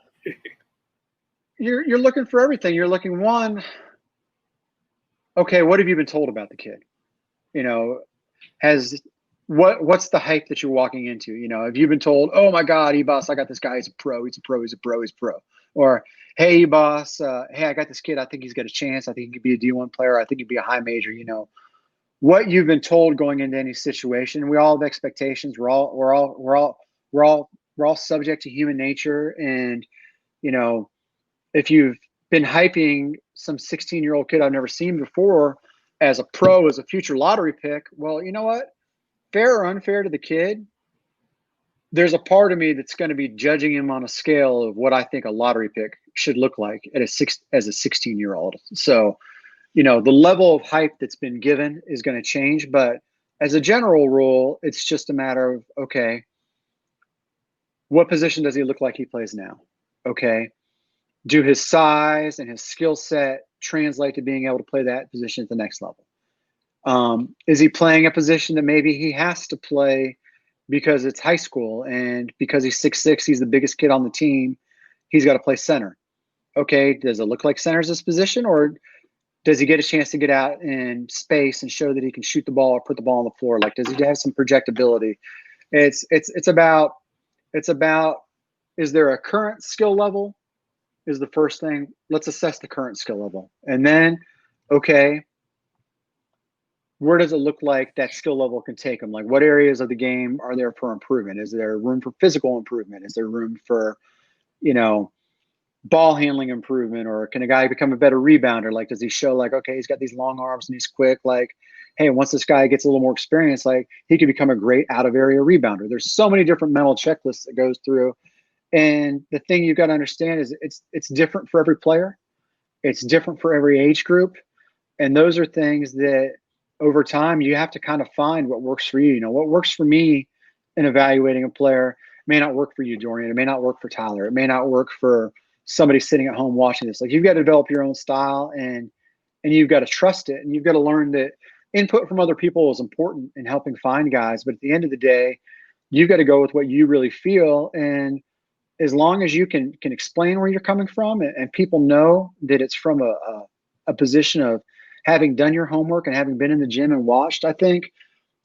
you're looking for everything. You're looking, one, okay, what have you been told about the kid? You know, what's the hype that you're walking into? You know, have you been told, oh my God, boss, I got this guy, he's a pro. Or, hey, boss, hey, I got this kid, I think he's got a chance. I think he could be a D1 player. I think he'd be a high major. You know, what you've been told going into any situation. We all have expectations. We're all subject to human nature. And, you know, if you've been hyping some 16-year-old kid I've never seen before as a pro, as a future lottery pick, well, you know what? Fair or unfair to the kid, there's a part of me that's going to be judging him on a scale of what I think a lottery pick should look like as a 16-year-old. So, you know, the level of hype that's been given is going to change. But as a general rule, it's just a matter of, okay, what position does he look like he plays now? Okay. Do his size and his skill set translate to being able to play that position at the next level? Is he playing a position that maybe he has to play because it's high school, and because he's 6'6", he's the biggest kid on the team, he's got to play center? Okay, does it look like center's his position, or does he get a chance to get out in space and show that he can shoot the ball or put the ball on the floor? Like, does he have some projectability? It's about, is there a current skill level is the first thing. Let's assess the current skill level. And then, okay, where does it look like that skill level can take them? Like, what areas of the game are there for improvement? Is there room for physical improvement? Is there room for, you know, ball handling improvement? Or can a guy become a better rebounder? Like, does he show like, okay, he's got these long arms and he's quick. Like, hey, once this guy gets a little more experience, like, he could become a great out of area rebounder. There's so many different mental checklists that goes through. And the thing you've got to understand is it's different for every player. It's different for every age group. And those are things that over time you have to kind of find what works for you. You know, what works for me in evaluating a player may not work for you, Dorian. It may not work for Tyler. It may not work for somebody sitting at home watching this. Like, you've got to develop your own style, and you've got to trust it. And you've got to learn that input from other people is important in helping find guys. But at the end of the day, you've got to go with what you really feel. And as long as you can explain where you're coming from, and people know that it's from a position of having done your homework and having been in the gym and watched, I think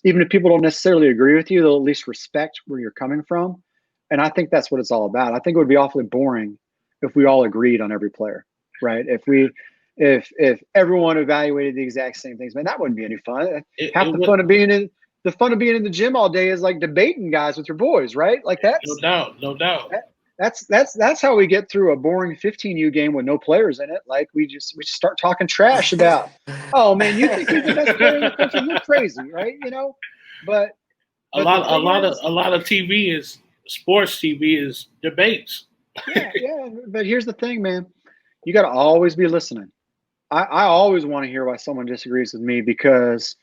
even if people don't necessarily agree with you, they'll at least respect where you're coming from. And I think that's what it's all about. I think it would be awfully boring if we all agreed on every player, right? If everyone evaluated the exact same things, man, that wouldn't be any fun. The fun of being in the gym all day is like debating guys with your boys, right? Like, that's no doubt. That's how we get through a boring 15U game with no players in it. Like, we just start talking trash about, oh man, you think you're the best player in the country? You're crazy, right? You know, but a lot of TV is sports. TV is debates. Yeah. But here's the thing, man. You got to always be listening. I always want to hear why someone disagrees with me, because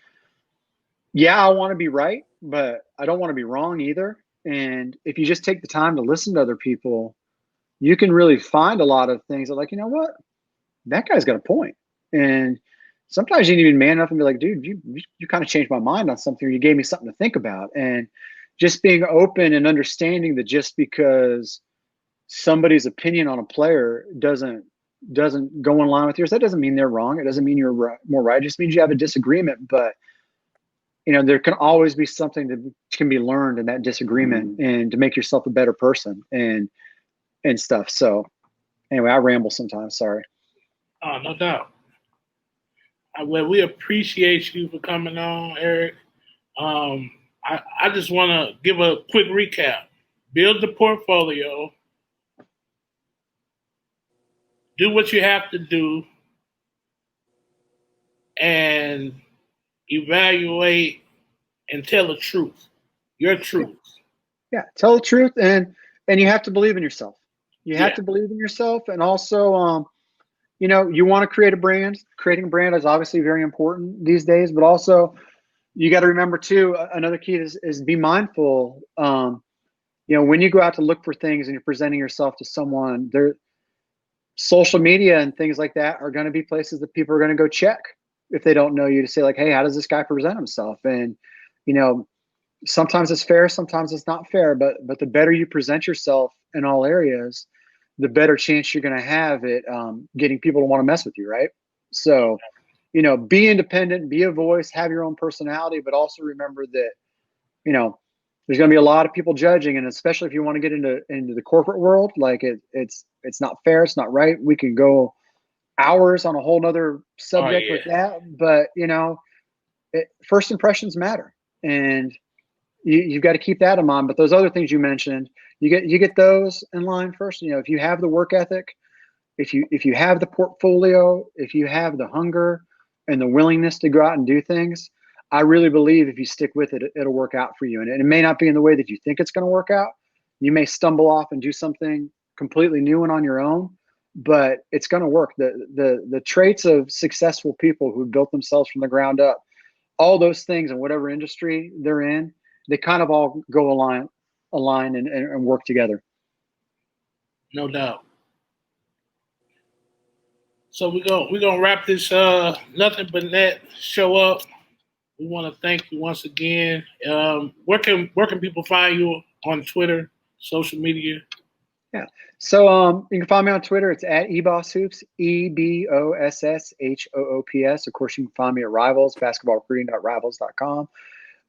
I want to be right, but I don't want to be wrong either. And if you just take the time to listen to other people, you can really find a lot of things that, like, you know what, that guy's got a point. And sometimes you need to be man enough and be like, dude, you kind of changed my mind on something, or you gave me something to think about. And just being open and understanding that just because somebody's opinion on a player doesn't go in line with yours, that doesn't mean they're wrong. It doesn't mean you're more right. It just means you have a disagreement. But you know, there can always be something that can be learned in that disagreement, and to make yourself a better person and stuff. So anyway, I ramble sometimes. Sorry. Oh, no doubt. Well, we appreciate you for coming on, Eric. I just want to give a quick recap. Build the portfolio. Do what you have to do, and evaluate and tell the truth, your truth. Yeah, tell the truth, and you have to believe in yourself. You have to believe in yourself, and also, you want to create a brand. Creating a brand is obviously very important these days, but also you got to remember too. Another key is be mindful. When you go out to look for things and you're presenting yourself to someone, social media and things like that are going to be places that people are going to go check if they don't know you, to say like, hey, how does this guy present himself? And sometimes it's fair, sometimes it's not fair, but the better you present yourself in all areas, the better chance you're going to have at getting people to want to mess with you, right? So be independent, be a voice, have your own personality, but also remember that there's going to be a lot of people judging, and especially if you want to get into the corporate world, like it's not fair, it's not right. We can go hours on a whole nother subject with that, but first impressions matter, and you've got to keep that in mind. But those other things you mentioned, you get those in line first. If you have the work ethic, if you have the portfolio, if you have the hunger and the willingness to go out and do things, I really believe if you stick with it, it'll work out for you. And it may not be in the way that you think it's going to work out. You may stumble off and do something completely new and on your own, but it's going to work. The traits of successful people who built themselves from the ground up, all those things in whatever industry they're in, they kind of all go align and work together. No doubt. So we're gonna wrap this Nothin But Net show up. We want to thank you once again. Where can people find you on Twitter, social media? Yeah. So you can find me on Twitter. It's at eBossHoops, EBOSSHOOPS. Of course, you can find me at Rivals, basketballrecruiting.rivals.com.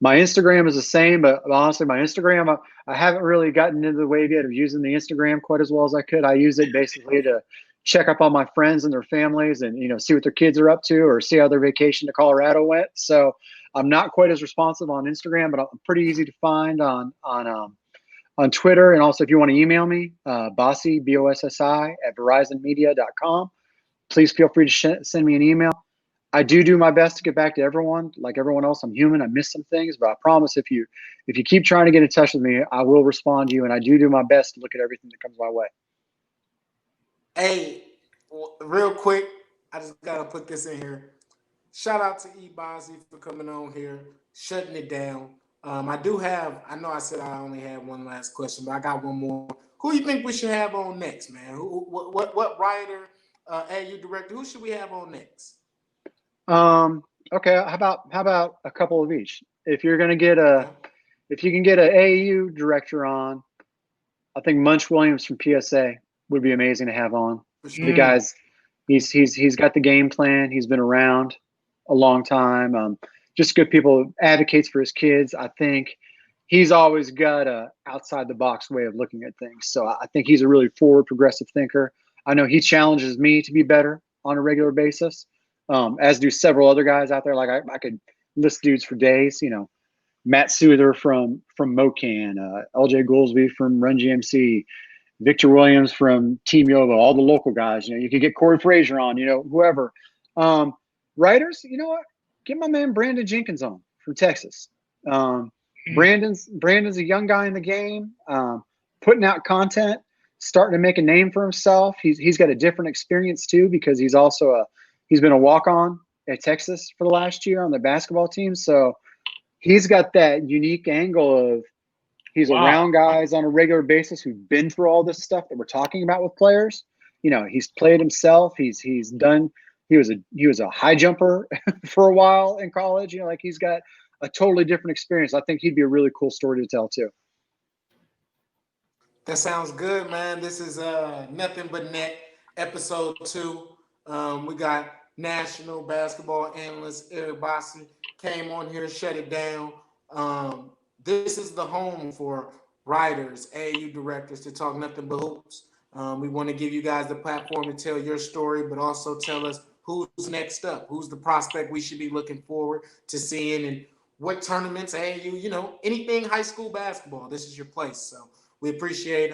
My Instagram is the same, but honestly, my Instagram, I haven't really gotten into the wave yet of using the Instagram quite as well as I could. I use it basically to check up on my friends and their families and, see what their kids are up to or see how their vacation to Colorado went. So I'm not quite as responsive on Instagram, but I'm pretty easy to find on Twitter. And also, if you want to email me, Bossi, BOSSI, @verizonmedia.com. Please feel free to send me an email. I do my best to get back to everyone. Like everyone else, I'm human. I miss some things, but I promise if you keep trying to get in touch with me, I will respond to you. And I do my best to look at everything that comes my way. Hey, real quick, I just got to put this in here. Shout out to Bossi for coming on here, shutting it down. I know I said I only had one last question, but I got one more. Who do you think we should have on next, man? What writer, AU director, who should we have on next? Okay. How about a couple of each? If you're going to if you can get an AAU director on, I think Munch Williams from PSA would be amazing to have on. The guy's, he's got the game plan. He's been around a long time. Just good people, advocates for his kids. I think he's always got a outside the box way of looking at things. So I think he's a really forward, progressive thinker. I know he challenges me to be better on a regular basis. As do several other guys out there. Like I could list dudes for days, Matt Souther from Mocan, LJ Goolsby from Run GMC, Victor Williams from Team Yoba, all the local guys. You could get Corey Frazier on, whoever. Writers, you know what? Get my man Brandon Jenkins on from Texas. Brandon's a young guy in the game, putting out content, starting to make a name for himself. He's got a different experience too, because he's been a walk-on at Texas for the last year on the basketball team. So he's got that unique angle of he's around guys on a regular basis who've been through all this stuff that we're talking about with players. He's played himself. He's done. He was a high jumper for a while in college. He's got a totally different experience. I think he'd be a really cool story to tell too. That sounds good, man. This is Nothin But Net, episode 2. We got national basketball analyst Eric Bossi came on here, shut it down. This is the home for writers, AAU directors to talk nothing but hoops. We want to give you guys the platform to tell your story, but also tell us who's next up, who's the prospect we should be looking forward to seeing, and what tournaments, AAU, anything high school basketball. This is your place. So we appreciate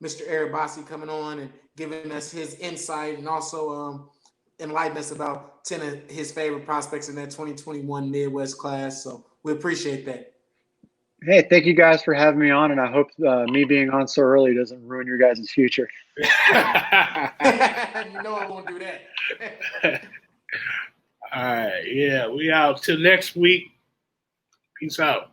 Mr. Eric Bossi coming on and giving us his insight, and also enlighten us about 10 of his favorite prospects in that 2021 Midwest class. So we appreciate that. Hey, thank you guys for having me on, and I hope me being on so early doesn't ruin your guys' future. You know I won't do that. All right, yeah, we out till next week. Peace out.